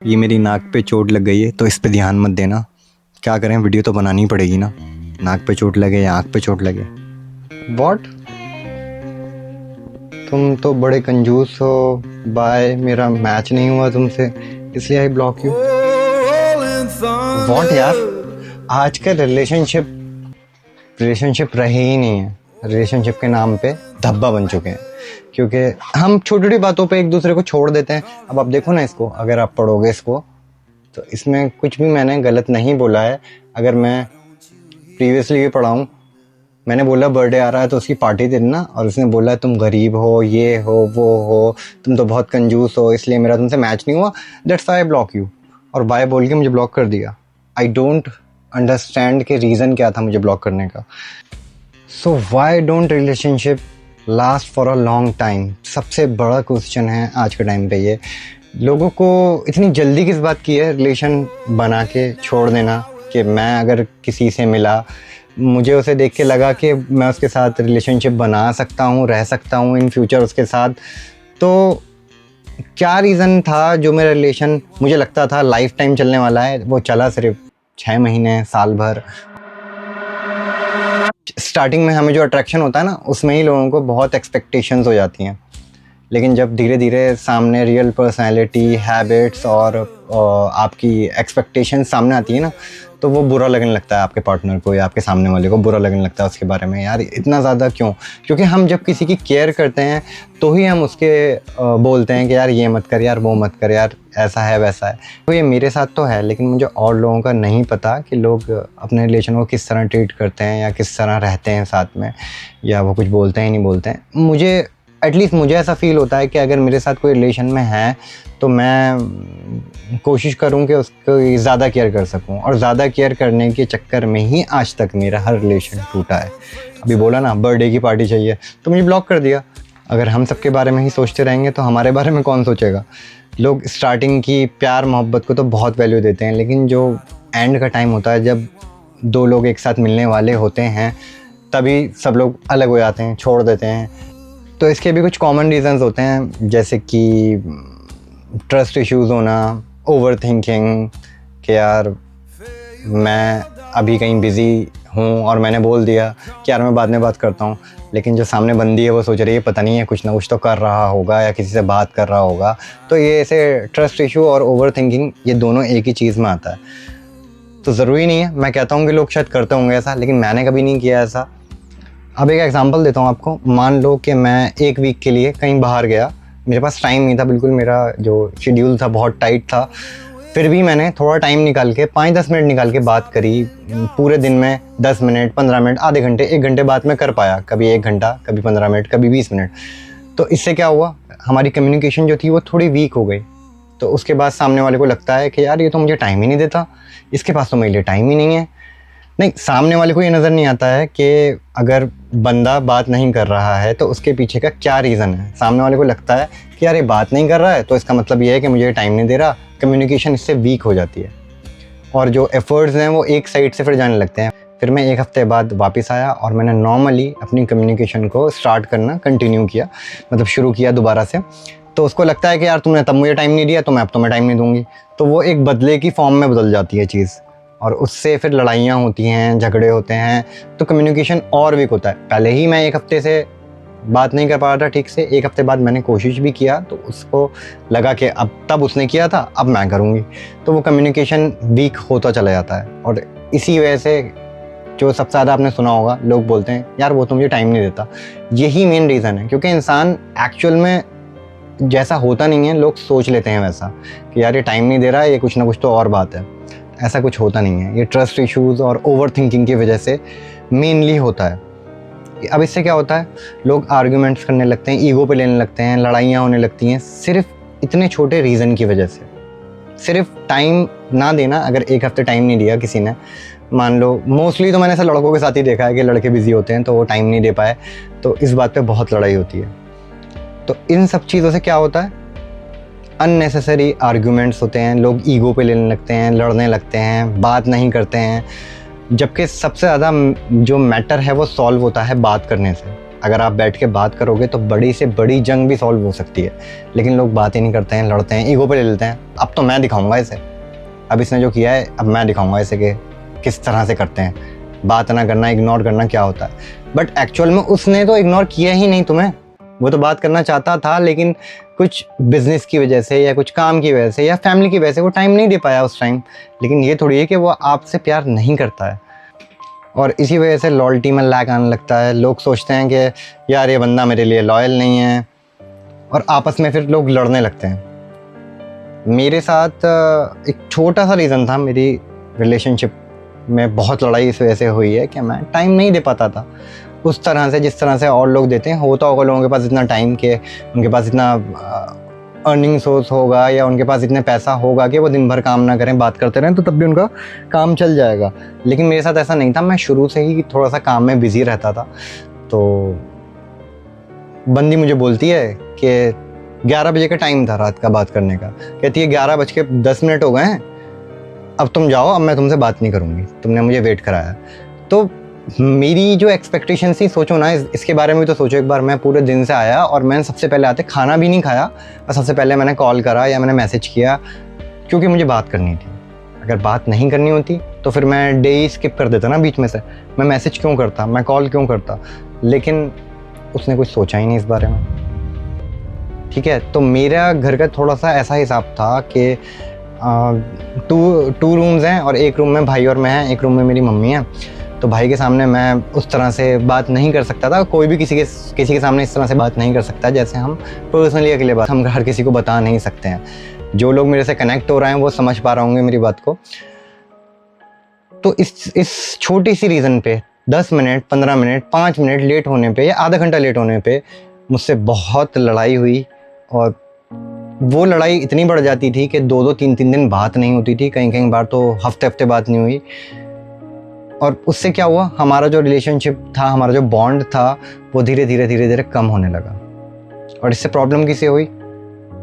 ये मेरी नाक पे चोट लग गई है तो इस पे ध्यान मत देना। क्या करें, वीडियो तो बनानी पड़ेगी ना। नाक पे चोट लगे या आँख पे चोट लगे। वॉट, तुम तो बड़े कंजूस हो। बाय, मेरा मैच नहीं हुआ तुमसे इसलिए आई ब्लॉक यू। वॉट यार, आजकल रिलेशनशिप रहे ही नहीं है। रिलेशनशिप के नाम पे धब्बा बन चुके हैं क्योंकि हम छोटी छोटी बातों पे एक दूसरे को छोड़ देते हैं। अब आप देखो ना इसको, अगर आप पढ़ोगे इसको तो इसमें कुछ भी मैंने गलत नहीं बोला है। अगर मैं प्रीवियसली भी पढ़ा हूँ, मैंने बोला बर्थडे आ रहा है तो उसकी पार्टी देना, और उसने बोला तुम गरीब हो, ये हो, वो हो, तुम तो बहुत कंजूस हो, इसलिए मेरा तुमसे मैच नहीं हुआ, that's why I block you. और बाय बोल के मुझे ब्लॉक कर दिया। आई डोंट अंडरस्टैंड के रीज़न क्या था मुझे ब्लॉक करने का। So why don't relationship last for a long time, सबसे बड़ा क्वेश्चन है आज के टाइम पे ये। लोगों को इतनी जल्दी किस बात की है रिलेशन बना के छोड़ देना, कि मैं अगर किसी से मिला, मुझे उसे देख के लगा कि मैं उसके साथ रिलेशनशिप बना सकता हूँ, रह सकता हूँ इन फ्यूचर उसके साथ, तो क्या रीज़न था जो मेरा रिलेशन मुझे लगता था लाइफ टाइम चलने वाला है, वो चला सिर्फ 6 महीने, साल भर। स्टार्टिंग में हमें जो अट्रैक्शन होता है ना, उसमें ही लोगों को बहुत एक्सपेक्टेशंस हो जाती हैं, लेकिन जब धीरे धीरे सामने रियल पर्सनैलिटी, हैबिट्स और आपकी एक्सपेक्टेशन सामने आती है ना, तो वो बुरा लगने लगता है आपके पार्टनर को या आपके सामने वाले को बुरा लगने लगता है उसके बारे में। यार इतना ज़्यादा क्यों? क्योंकि हम जब किसी की केयर करते हैं तो ही हम उसके बोलते हैं कि यार ये मत कर, यार वो मत कर, यार ऐसा है वैसा है। तो ये मेरे साथ तो है, लेकिन मुझे और लोगों का नहीं पता कि लोग अपने रिलेशन को किस तरह ट्रीट करते हैं या किस तरह रहते हैं साथ में, या वो कुछ बोलते हैं नहीं बोलते हैं। मुझे एटलीस्ट मुझे ऐसा फ़ील होता है कि अगर मेरे साथ कोई रिलेशन में है तो मैं कोशिश करूं कि उसको ज़्यादा केयर कर सकूं, और ज़्यादा केयर करने के चक्कर में ही आज तक मेरा हर रिलेशन टूटा है। अभी बोला ना बर्थडे की पार्टी चाहिए तो मुझे ब्लॉक कर दिया। अगर हम सबके बारे में ही सोचते रहेंगे तो हमारे बारे में कौन सोचेगा। लोग स्टार्टिंग की प्यार मोहब्बत को तो बहुत वैल्यू देते हैं, लेकिन जो एंड का टाइम होता है, जब दो लोग एक साथ मिलने वाले होते हैं, तभी सब लोग अलग हो जाते हैं, छोड़ देते हैं। तो इसके भी कुछ कॉमन रीज़न्स होते हैं, जैसे कि ट्रस्ट इश्यूज़ होना, ओवर थिंकिंग, कि यार मैं अभी कहीं बिज़ी हूँ और मैंने बोल दिया कि यार मैं बाद में बात करता हूँ, लेकिन जो सामने बंदी है वो सोच रही है पता नहीं है कुछ ना कुछ तो कर रहा होगा या किसी से बात कर रहा होगा। तो ये ऐसे ट्रस्ट इशू और ओवर थिंकिंग, ये दोनों एक ही चीज़ में आता है। तो ज़रूरी नहीं है, मैं कहता हूँ कि लोग शायद करते होंगे ऐसा, लेकिन मैंने कभी नहीं किया ऐसा। अब एक एग्जांपल देता हूँ आपको। मान लो कि मैं 1 वीक के लिए कहीं बाहर गया, मेरे पास टाइम नहीं था बिल्कुल, मेरा जो शेड्यूल था बहुत टाइट था, फिर भी मैंने थोड़ा टाइम निकाल के 5-10 मिनट निकाल के बात करी। पूरे दिन में 10 मिनट, 15 मिनट, आधे घंटे, 1 घंटे बात मैं कर पाया, कभी 1 घंटा, कभी 15 मिनट, कभी 20 मिनट। तो इससे क्या हुआ, हमारी कम्युनिकेशन जो थी वो थोड़ी वीक हो गई। तो उसके बाद सामने वाले को लगता है कि यार ये तो मुझे टाइम ही नहीं देता, इसके पास तो मेरे लिए टाइम ही नहीं है। नहीं, सामने वाले को ये नज़र नहीं आता है कि अगर बंदा बात नहीं कर रहा है तो उसके पीछे का क्या रीज़न है। सामने वाले को लगता है कि यार ये बात नहीं कर रहा है तो इसका मतलब ये है कि मुझे टाइम नहीं दे रहा। कम्युनिकेशन इससे वीक हो जाती है और जो एफ़र्ट्स हैं वो एक साइड से फिर जाने लगते हैं। फिर मैं 1 हफ़्ते बाद वापस आया और मैंने नॉर्मली अपनी कम्युनिकेशन को स्टार्ट करना कंटिन्यू किया, मतलब शुरू किया दोबारा से। तो उसको लगता है कि यार तुमने तब मुझे टाइम नहीं दिया तो मैं अब तुम्हें टाइम नहीं दूँगी। तो वो एक बदले की फॉर्म में बदल जाती है चीज़, और उससे फिर लड़ाइयाँ होती हैं, झगड़े होते हैं, तो कम्युनिकेशन और वीक होता है। पहले ही मैं 1 हफ़्ते से बात नहीं कर पा रहा था ठीक से, 1 हफ़्ते बाद मैंने कोशिश भी किया तो उसको लगा कि अब तब उसने किया था अब मैं करूँगी, तो वो कम्युनिकेशन वीक होता चला जाता है। और इसी वजह से जो सबसे ज़्यादा आपने सुना होगा, लोग बोलते हैं यार वो तो मुझे टाइम नहीं देता। यही मेन रीज़न है, क्योंकि इंसान एक्चुअल में जैसा होता नहीं है, लोग सोच लेते हैं वैसा कि यार ये टाइम नहीं दे रहा है, ये कुछ ना कुछ तो और बात है। ऐसा कुछ होता नहीं है, ये ट्रस्ट इश्यूज़ और ओवर थिंकिंग की वजह से मेनली होता है। अब इससे क्या होता है, लोग आर्ग्यूमेंट्स करने लगते हैं, ईगो पे लेने लगते हैं, लड़ाइयाँ होने लगती हैं सिर्फ इतने छोटे रीज़न की वजह से। सिर्फ टाइम ना देना, अगर 1 हफ़्ते टाइम नहीं दिया किसी ने, मान लो मोस्टली तो मैंने ऐसा लड़कों के साथ ही देखा है कि लड़के बिजी होते हैं तो वो टाइम नहीं दे पाए, तो इस बात पे बहुत लड़ाई होती है। तो इन सब चीज़ों से क्या होता है, अननेसेसरी आर्ग्यूमेंट्स होते हैं, लोग ईगो पे लेने लगते हैं, लड़ने लगते हैं, बात नहीं करते हैं, जबकि सबसे ज़्यादा जो मैटर है वो सॉल्व होता है बात करने से। अगर आप बैठ के बात करोगे तो बड़ी से बड़ी जंग भी सॉल्व हो सकती है, लेकिन लोग बात ही नहीं करते हैं, लड़ते हैं, ईगो पे ले लेते हैं। अब तो मैं दिखाऊंगा इसे, अब इसने जो किया है अब मैं दिखाऊंगा इसे कि किस तरह से करते हैं। बात ना करना, इग्नोर करना क्या होता है। बट एक्चुअल में उसने तो इग्नोर किया ही नहीं तुम्हें, वो तो बात करना चाहता था, लेकिन कुछ बिजनेस की वजह से या कुछ काम की वजह से या फैमिली की वजह से वो टाइम नहीं दे पाया उस टाइम। लेकिन ये थोड़ी है कि वो आपसे प्यार नहीं करता है, और इसी वजह से लॉयल्टी में लैक आने लगता है। लोग सोचते हैं कि यार ये बंदा मेरे लिए लॉयल नहीं है, और आपस में फिर लोग लड़ने लगते हैं। मेरे साथ एक छोटा सा रीज़न था, मेरी रिलेशनशिप में बहुत लड़ाई इस वजह से हुई है कि मैं टाइम नहीं दे पाता था उस तरह से जिस तरह से और लोग देते हैं। होता होगा लोगों के पास इतना टाइम के उनके पास इतना अर्निंग सोर्स होगा या उनके पास इतने पैसा होगा कि वो दिन भर काम ना करें, बात करते रहें, तो तब भी उनका काम चल जाएगा। लेकिन मेरे साथ ऐसा नहीं था, मैं शुरू से ही थोड़ा सा काम में बिजी रहता था। तो बंदी मुझे बोलती है कि 11 बजे का टाइम था रात का बात करने का, कहती है 11:10 हो गए हैं, अब तुम जाओ, अब मैं तुमसे बात नहीं करूँगी, तुमने मुझे वेट कराया। तो मेरी जो एक्सपेक्टेशन थी, सोचो ना इसके बारे में भी तो सोचो एक बार। मैं पूरे दिन से आया और मैंने सबसे पहले आते खाना भी नहीं खाया, और सबसे पहले मैंने कॉल करा या मैंने मैसेज किया, क्योंकि मुझे बात करनी थी। अगर बात नहीं करनी होती तो फिर मैं डे ही स्किप कर देता ना बीच में से। मैं मैसेज क्यों करता, मैं कॉल क्यों करता। लेकिन उसने कुछ सोचा ही नहीं इस बारे में। ठीक है, तो मेरा घर का थोड़ा सा ऐसा हिसाब था कि टू रूम्स हैं और एक रूम में भाई और मैं हैं, एक रूम में मेरी मम्मी है। तो भाई के सामने मैं उस तरह से बात नहीं कर सकता था, कोई भी किसी के सामने इस तरह से बात नहीं कर सकता जैसे हम पर्सनली अकेले बात हम हर किसी को बता नहीं सकते हैं। जो लोग मेरे से कनेक्ट हो रहे हैं वो समझ पा रहे होंगे मेरी बात को। तो इस छोटी सी रीज़न पे 10 मिनट, 15 मिनट, 5 मिनट लेट होने पे या आधा घंटा लेट होने पे मुझसे बहुत लड़ाई हुई, और वो लड़ाई इतनी बढ़ जाती थी कि 2-2, 3-3 दिन बात नहीं होती थी, कहीं बार तो हफ्ते बात नहीं हुई। और उससे क्या हुआ, हमारा जो रिलेशनशिप था, हमारा जो बॉन्ड था, वो धीरे धीरे कम होने लगा। और इससे प्रॉब्लम किसे हुई?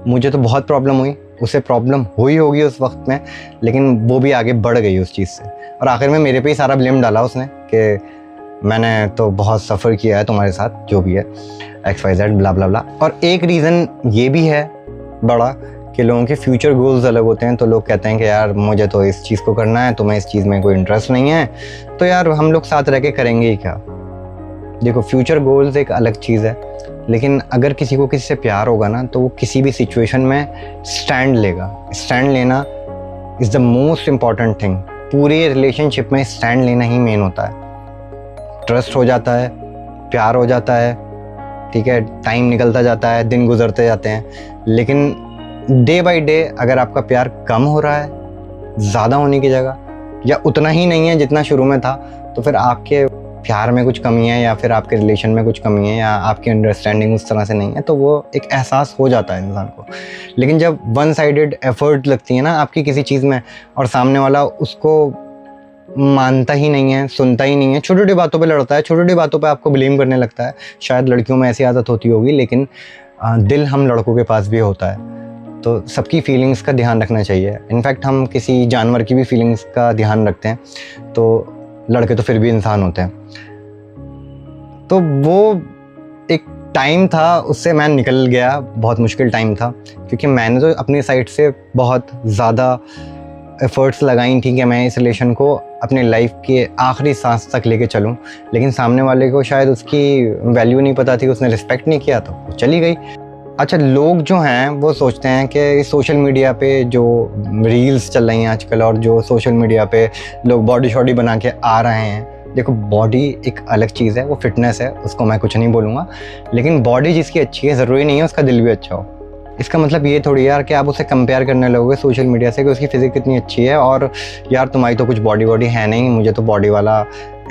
मुझे तो बहुत प्रॉब्लम हुई, उसे प्रॉब्लम हुई होगी उस वक्त में, लेकिन वो भी आगे बढ़ गई उस चीज़ से। और आखिर में मेरे पे ही सारा ब्लेम डाला उसने कि मैंने तो बहुत सफ़र किया है तुम्हारे साथ, जो भी है XYZ ब्ला ब्ला ब्ला। और एक रीज़न ये भी है बड़ा कि लोगों के फ्यूचर गोल्स अलग होते हैं। तो लोग कहते हैं कि यार मुझे तो इस चीज़ को करना है, तुम्हें इस चीज़ में कोई इंटरेस्ट नहीं है, तो यार हम लोग साथ रह के करेंगे ही क्या। देखो, फ्यूचर गोल्स एक अलग चीज़ है, लेकिन अगर किसी को किसी से प्यार होगा ना, तो वो किसी भी सिचुएशन में स्टैंड लेगा। स्टैंड लेना is the most important thing. पूरे रिलेशनशिप में स्टैंड लेना ही मेन होता है। ट्रस्ट हो जाता है, प्यार हो जाता है, ठीक है, टाइम निकलता जाता है, दिन गुजरते जाते हैं, लेकिन डे बाय डे अगर आपका प्यार कम हो रहा है ज़्यादा होने की जगह, या उतना ही नहीं है जितना शुरू में था, तो फिर आपके प्यार में कुछ कमी है, या फिर आपके रिलेशन में कुछ कमी है, या आपकी अंडरस्टैंडिंग उस तरह से नहीं है, तो वो एक एहसास हो जाता है इंसान को। लेकिन जब वन साइडेड एफर्ट लगती है ना आपकी किसी चीज़ में, और सामने वाला उसको मानता ही नहीं है, सुनता ही नहीं है, छोटी छोटी बातों पे लड़ता है, छोटी छोटी बातों पे आपको ब्लेम करने लगता है। शायद लड़कियों में ऐसी आदत होती होगी, लेकिन दिल हम लड़कों के पास भी होता है। तो सबकी फीलिंग्स का ध्यान रखना चाहिए। इनफैक्ट हम किसी जानवर की भी फीलिंग्स का ध्यान रखते हैं, तो लड़के तो फिर भी इंसान होते हैं। तो वो एक टाइम था, उससे मैं निकल गया। बहुत मुश्किल टाइम था, क्योंकि मैंने तो अपनी साइड से बहुत ज़्यादा एफ़र्ट्स लगाई थी कि मैं इस रिलेशन को अपने लाइफ के आखिरी सांस तक लेके चलूं, लेकिन सामने वाले को शायद उसकी वैल्यू नहीं पता थी, उसने रिस्पेक्ट नहीं किया, तो वो चली गई। अच्छा, लोग जो हैं वो सोचते हैं कि सोशल मीडिया पे जो रील्स चल रही हैं आजकल, और जो सोशल मीडिया पे लोग बॉडी शॉडी बना के आ रहे हैं, देखो बॉडी एक अलग चीज़ है, वो फिटनेस है, उसको मैं कुछ नहीं बोलूँगा, लेकिन बॉडी जिसकी अच्छी है ज़रूरी नहीं है उसका दिल भी अच्छा हो। इसका मतलब ये थोड़ी यार कि आप उसे कंपेयर करने लगोगे सोशल मीडिया से कि उसकी फिज़िक कितनी अच्छी है, और यार तुम्हारी तो कुछ बॉडी है नहीं, मुझे तो बॉडी वाला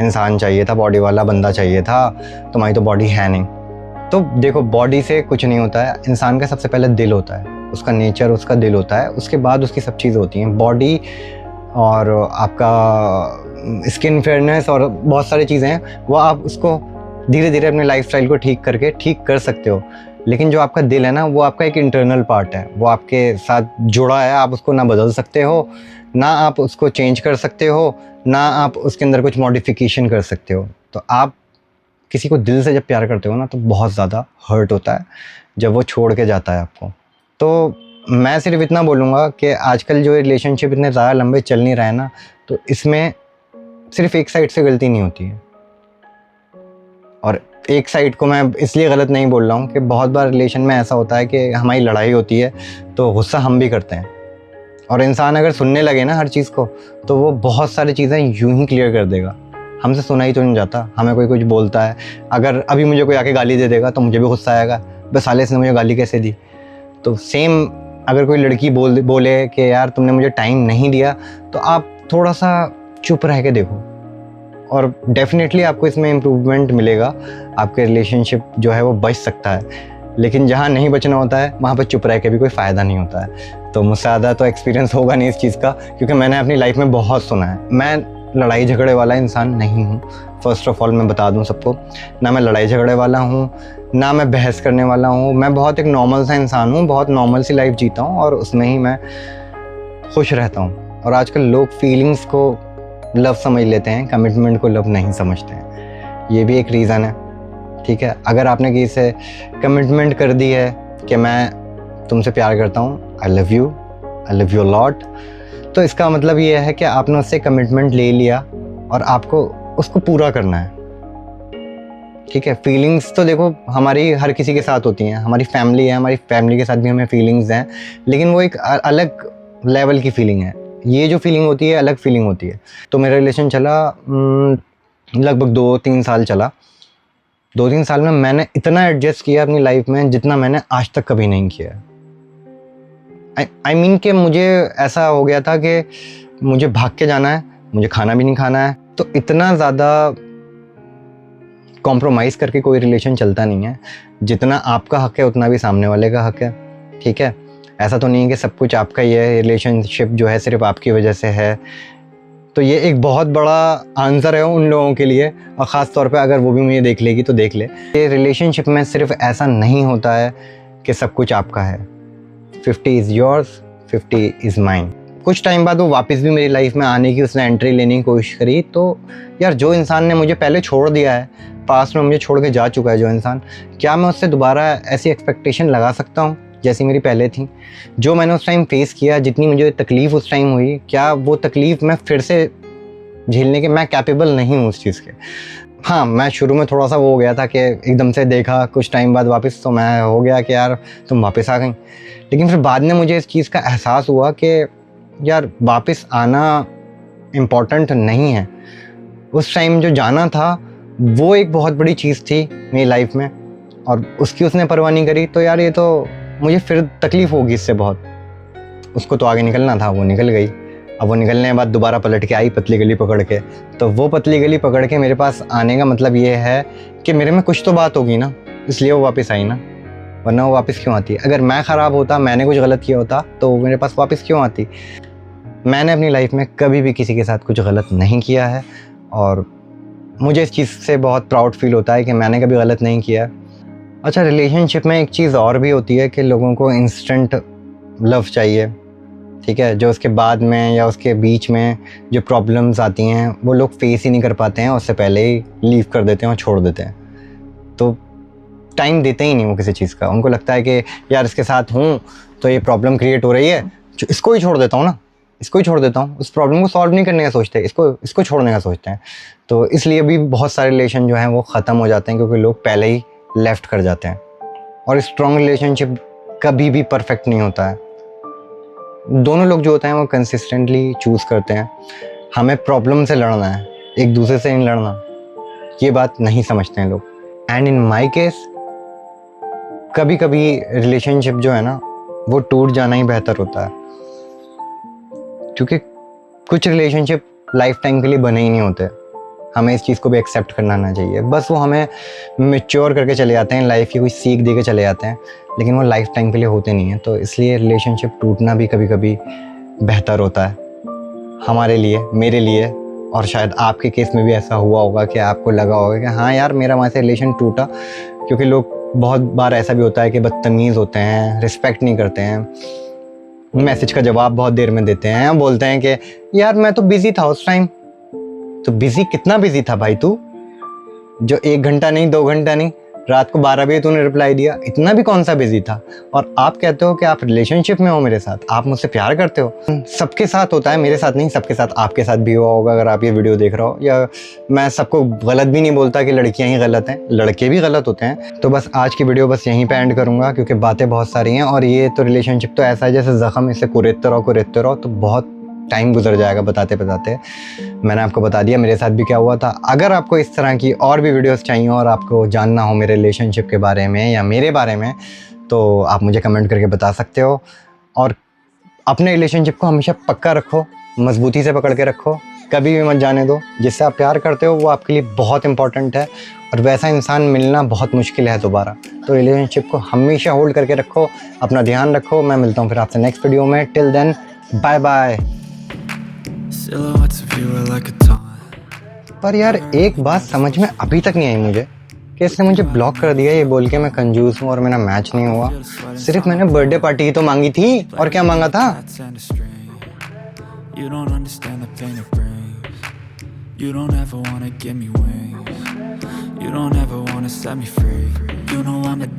इंसान चाहिए था, बॉडी वाला बंदा चाहिए था, तुम्हारी तो बॉडी है नहीं। तो देखो, बॉडी से कुछ नहीं होता है। इंसान का सबसे पहले दिल होता है, उसका नेचर, उसका दिल होता है, उसके बाद उसकी सब चीज़ होती हैं। बॉडी और आपका स्किन फेयरनेस और बहुत सारी चीज़ें हैं, वो आप उसको धीरे धीरे अपने लाइफस्टाइल को ठीक करके ठीक कर सकते हो। लेकिन जो आपका दिल है ना, वो आपका एक इंटरनल पार्ट है, वो आपके साथ जुड़ा है, आप उसको ना बदल सकते हो, ना आप उसको चेंज कर सकते हो, ना आप उसके अंदर कुछ मॉडिफिकेशन कर सकते हो। तो आप किसी को दिल से जब प्यार करते हो ना तो बहुत ज़्यादा हर्ट होता है जब वो छोड़ के जाता है आपको। तो मैं सिर्फ इतना बोलूँगा कि आजकल जो रिलेशनशिप इतने ज़्यादा लंबे चल नहीं रहे हैं ना, तो इसमें सिर्फ एक साइड से गलती नहीं होती है। और एक साइड को मैं इसलिए गलत नहीं बोल रहा हूँ कि बहुत बार रिलेशन में ऐसा होता है कि हमारी लड़ाई होती है तो गुस्सा हम भी करते हैं, और इंसान अगर सुनने लगे ना हर चीज़ को तो वो बहुत सारी चीज़ें यूं ही क्लियर कर देगा। हमसे सुना ही तो नहीं जाता, हमें कोई कुछ बोलता है, अगर अभी मुझे कोई आके गाली दे देगा तो मुझे भी गुस्सा आएगा, बस साले ने मुझे गाली कैसे दी। तो सेम अगर कोई लड़की बोले कि यार तुमने मुझे टाइम नहीं दिया, तो आप थोड़ा सा चुप रह के देखो और डेफिनेटली आपको इसमें इम्प्रूवमेंट मिलेगा। आपके रिलेशनशिप जो है वो बच सकता है। लेकिन जहाँ नहीं बचना होता है वहाँ पर चुप रह के भी कोई फ़ायदा नहीं होता है। तो मुझसे ज़्यादा तो एक्सपीरियंस होगा नहीं इस चीज़ का, क्योंकि मैंने अपनी लाइफ में बहुत सुना है। मैं लड़ाई झगड़े वाला इंसान नहीं हूँ, फ़र्स्ट ऑफ ऑल मैं बता दूँ सबको। ना मैं लड़ाई झगड़े वाला हूँ, ना मैं बहस करने वाला हूँ। मैं बहुत एक नॉर्मल सा इंसान हूँ, बहुत नॉर्मल सी लाइफ जीता हूँ और उसमें ही मैं खुश रहता हूँ। और आजकल लोग फीलिंग्स को लव समझ लेते हैं, कमिटमेंट को लव नहीं समझते हैं। ये भी एक रीज़न है, ठीक है। अगर आपने किसी से कमिटमेंट कर दी है कि मैं तुमसे प्यार करता हूँ, आई लव यू लॉट, तो इसका मतलब ये है कि आपने उससे कमिटमेंट ले लिया और आपको उसको पूरा करना है, ठीक है। फीलिंग्स तो देखो हमारी हर किसी के साथ होती हैं, हमारी फैमिली है, हमारी फैमिली के साथ भी हमें फीलिंग्स हैं, लेकिन वो एक अलग लेवल की फीलिंग है। ये जो फीलिंग होती है अलग फीलिंग होती है। तो मेरा रिलेशन चला लगभग 2-3 साल चला। 2-3 साल में मैंने इतना एडजस्ट किया अपनी लाइफ में जितना मैंने आज तक कभी नहीं किया। आई मीन कि मुझे ऐसा हो गया था कि मुझे भाग के जाना है, मुझे खाना भी नहीं खाना है, तो इतना ज़्यादा कॉम्प्रोमाइज़ करके कोई रिलेशन चलता नहीं है। जितना आपका हक है उतना भी सामने वाले का हक है, ठीक है। ऐसा तो नहीं है कि सब कुछ आपका ही है, रिलेशनशिप जो है सिर्फ आपकी वजह से है। तो ये एक बहुत बड़ा आंसर है उन लोगों के लिए, और ख़ास तौर पे अगर वो भी मुझे देख लेगी तो देख ले। ये रिलेशनशिप में सिर्फ ऐसा नहीं होता है कि सब कुछ आपका है। 50 इज़ योर्स, 50 इज़ माइन। कुछ टाइम बाद वो वापस भी मेरी लाइफ में आने की उसने एंट्री लेने की कोशिश करी। तो यार जो इंसान ने मुझे पहले छोड़ दिया है, पास्ट में मुझे छोड़ के जा चुका है जो इंसान, क्या मैं उससे दोबारा ऐसी एक्सपेक्टेशन लगा सकता हूँ जैसी मेरी पहले थी? जो मैंने उस टाइम फेस किया, जितनी मुझे तकलीफ़ उस टाइम हुई, क्या वो तकलीफ़ मैं फिर से झेलने के मैं कैपेबल नहीं हूँ उस चीज़ के? हाँ, मैं शुरू में थोड़ा सा वो हो गया था कि एकदम से देखा कुछ टाइम बाद वापस, तो मैं हो गया कि यार तुम वापस आ गई। लेकिन फिर बाद में मुझे इस चीज़ का एहसास हुआ कि यार वापस आना इम्पॉर्टेंट नहीं है। उस टाइम जो जाना था वो एक बहुत बड़ी चीज़ थी मेरी लाइफ में, और उसकी उसने परवाह नहीं करी। तो यार ये तो मुझे फिर तकलीफ़ होगी इससे बहुत। उसको तो आगे निकलना था, वो निकल गई। अब वो निकलने के बाद दोबारा पलट के आई पतली गली पकड़ के। तो वो पतली गली पकड़ के मेरे पास आने का मतलब ये है कि मेरे में कुछ तो बात होगी ना, इसलिए वो वापस आई ना, वरना वो वापस क्यों आती? अगर मैं ख़राब होता, मैंने कुछ गलत किया होता, तो वो मेरे पास वापस क्यों आती? मैंने अपनी लाइफ में कभी भी किसी के साथ कुछ गलत नहीं किया है, और मुझे इस चीज़ से बहुत प्राउड फील होता है कि मैंने कभी गलत नहीं किया। अच्छा, रिलेशनशिप में एक चीज़ और भी होती है कि लोगों को इंस्टेंट लव चाहिए, ठीक है। जो उसके बाद में या उसके बीच में जो प्रॉब्लम्स आती हैं वो लोग फेस ही नहीं कर पाते हैं, उससे पहले ही लीव कर देते हैं और छोड़ देते हैं। तो टाइम देते ही नहीं वो किसी चीज़ का। उनको लगता है कि यार इसके साथ हूँ तो ये प्रॉब्लम क्रिएट हो रही है, इसको ही छोड़ देता हूँ ना, इसको ही छोड़ देता हूँ। उस प्रॉब्लम को सॉल्व नहीं करने का सोचते, इसको छोड़ने का सोचते हैं। तो इसलिए भी बहुत सारे रिलेशन जो हैं वो ख़त्म हो जाते हैं, क्योंकि लोग पहले ही लेफ़्ट कर जाते हैं। और स्ट्रॉन्ग रिलेशनशिप कभी भी परफेक्ट नहीं होता है। दोनों लोग जो होते हैं वो कंसिस्टेंटली चूज़ करते हैं। हमें प्रॉब्लम से लड़ना है, एक दूसरे से नहीं लड़ना। ये बात नहीं समझते हैं लोग। एंड इन माई केस कभी कभी रिलेशनशिप जो है ना वो टूट जाना ही बेहतर होता है, क्योंकि कुछ रिलेशनशिप लाइफ टाइम के लिए बने ही नहीं होते। हमें इस चीज़ को भी एक्सेप्ट करना आना चाहिए। बस वो हमें मैच्योर करके चले जाते हैं, लाइफ की कोई सीख दे के चले जाते हैं, लेकिन वो लाइफ टाइम के लिए होते नहीं हैं। तो इसलिए रिलेशनशिप टूटना भी कभी कभी बेहतर होता है हमारे लिए, मेरे लिए, और शायद आपके केस में भी ऐसा हुआ होगा कि आपको लगा होगा कि हाँ यार मेरा वहाँ से रिलेशन टूटा। क्योंकि लोग बहुत बार ऐसा भी होता है कि बदतमीज़ होते हैं, रिस्पेक्ट नहीं करते हैं, मैसेज का जवाब बहुत देर में देते हैं, बोलते हैं कि यार मैं तो बिज़ी था उस टाइम। तो बिज़ी कितना बिज़ी था भाई तू? जो 1 घंटा नहीं 2 घंटा नहीं, रात को 12 बजे तूने रिप्लाई दिया, इतना भी कौन सा बिजी था। और आप कहते हो कि आप रिलेशनशिप में हो मेरे साथ, आप मुझसे प्यार करते हो। सबके साथ होता है, मेरे साथ नहीं, सबके साथ, आपके साथ भी हुआ होगा अगर आप ये वीडियो देख रहे हो। या मैं सबको गलत भी नहीं बोलता कि लड़कियां ही गलत हैं, लड़के भी गलत होते हैं। तो बस आज की वीडियो बस यहीं पे एंड करूँगा, क्योंकि बातें बहुत सारी हैं और ये तो रिलेशनशिप तो ऐसा है जैसे ज़ख्म, इसे कुरेदते रहो तो बहुत टाइम गुजर जाएगा बताते बताते। मैंने आपको बता दिया मेरे साथ भी क्या हुआ था। अगर आपको इस तरह की और भी वीडियोस चाहिए और आपको जानना हो मेरे रिलेशनशिप के बारे में या मेरे बारे में, तो आप मुझे कमेंट करके बता सकते हो। और अपने रिलेशनशिप को हमेशा पक्का रखो, मजबूती से पकड़ के रखो, कभी भी मत जाने दो। जिससे आप प्यार करते हो वो आपके लिए बहुत इंपॉर्टेंट है और वैसा इंसान मिलना बहुत मुश्किल है दोबारा। तो रिलेशनशिप को हमेशा होल्ड करके रखो, अपना ध्यान रखो। मैं मिलता हूँ फिर आपसे नेक्स्ट वीडियो में। Till then bye bye. पर यार एक बात समझ में अभी तक नहीं आई मुझे कि इसने मुझे ब्लॉक कर दिया ये बोल के मैं कंजूस हूँ और मेरा मैच नहीं हुआ। सिर्फ मैंने बर्थडे पार्टी ही तो मांगी थी, और क्या मांगा था। You don't understand the pain it brings. You don't ever wanna give me wings. You don't ever wanna set me free. You know I'm a